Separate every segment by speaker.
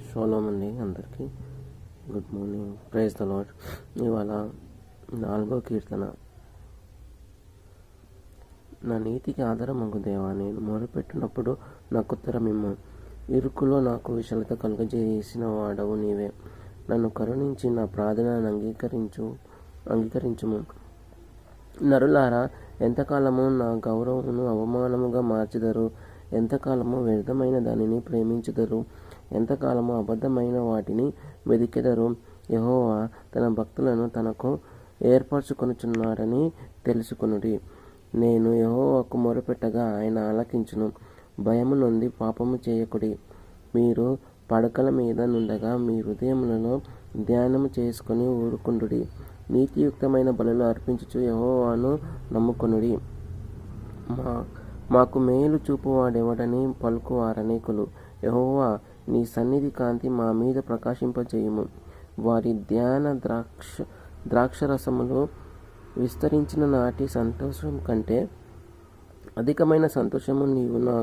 Speaker 1: Shalom అండి, అందరికీ good morning. Praise the Lord. ఇవాళ 4వ కీర్తన. నా నీతికి ఆధారమగు దేవా, నేను మొరపెట్టినప్పుడు నాకు ఉత్తరమిమ్ము. ఇరుకులో నాకు విశాలత కలుగజేసిన వాడవు నీవే. నన్ను కరుణించి నా ప్రార్థనను అంగీకరించుము. నరులారా, ఎంతకాలము నా గౌరవమును అవమానముగా మార్చెదరు? ఎంతకాలము వ్యర్థమైన దానిని ప్రేమించెదరు? ఎంతకాలము అబద్ధమైన వాటిని వెదికెదరు? యెహోవా తన భక్తులను తనకు ఏర్పరచుకొనుచున్నాడని తెలుసుకొనుడి. నేను యెహోవాకు మొరపెట్టగా ఆయన ఆలకించును. భయము నొంది పాపము చేయకుడి. మీరు పడకల మీద నుండగా మీ హృదయములలో ధ్యానము చేసుకొని ఊరుకుండుడి. నీతియుక్తమైన బలులు అర్పించుచు యెహోవాను నమ్ముకొనుడి. మాకు మేలు చూపువాడెవడని పలుకువారనేకులు. యెహోవా, నీ సన్నిధి కాంతి మా మీద ప్రకాశింపజేయుము. వారి ధ్యాన ద్రాక్షరసములు విస్తరించిన నాటి సంతోషం కంటే అధికమైన సంతోషము నీవు నా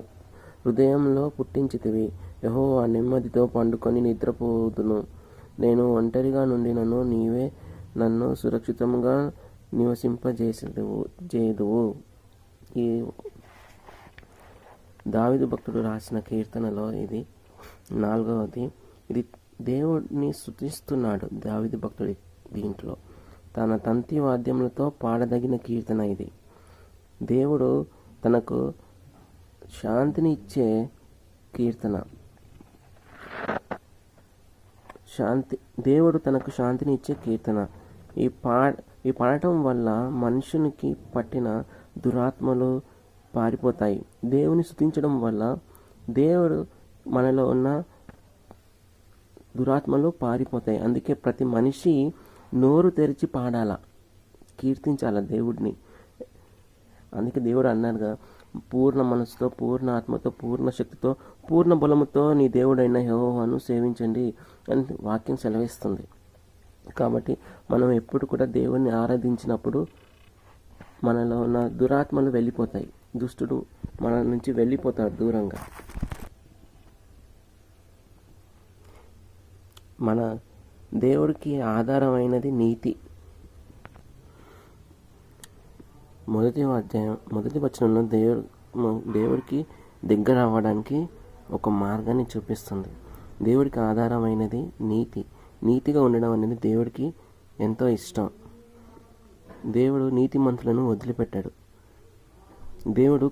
Speaker 1: హృదయంలో పుట్టించితివి. యెహోవా, నెమ్మదితో పండుకొని నిద్రపోదును. నేను ఒంటరిగా నుండినను నీవే నన్ను సురక్షితంగా నివసింపజేదువు. ఈ దావీదు భక్తుడు రాసిన కీర్తనలో ఇది 4వది. ఇది దేవుడిని స్తుతిస్తున్నాడు దావీదు భక్తుడి. దీంట్లో తన తంతి వాద్యములతో పాడదగిన కీర్తన ఇది. దేవుడు తనకు శాంతిని ఇచ్చే కీర్తన. దేవుడు తనకు శాంతిని ఇచ్చే కీర్తన. ఈ పాడటం వల్ల మనుషునికి పట్టిన దురాత్మలు పారిపోతాయి. దేవుని స్తుతించడం వల్ల దేవుడు మనలో ఉన్న దురాత్మలు పారిపోతాయి. అందుకే ప్రతి మనిషి నోరు తెరిచి పాడాల, కీర్తించాల దేవుడిని. అందుకే దేవుడు అన్నారుగా, పూర్ణ మనసుతో, పూర్ణ ఆత్మతో, పూర్ణ శక్తితో, పూర్ణ బలముతో నీ దేవుడైన యెహోవాను సేవించండి అని వాక్యం సెలవిస్తుంది. కాబట్టి మనం ఎప్పుడు కూడా దేవుణ్ణి ఆరాధించినప్పుడు మనలో ఉన్న దురాత్మలు వెళ్ళిపోతాయి. దుష్టుడు మన నుంచి వెళ్ళిపోతాడు దూరంగా. మన దేవుడికి ఆధారమైనది నీతి. మొదటి వచనంలో దేవుడికి దగ్గర అవ్వడానికి ఒక మార్గాన్ని చూపిస్తుంది. దేవుడికి ఆధారమైనది నీతి. నీతిగా ఉండడం అనేది దేవుడికి ఎంతో ఇష్టం. దేవుడు నీతిమంతులను వదిలిపెట్టాడు. దేవుడు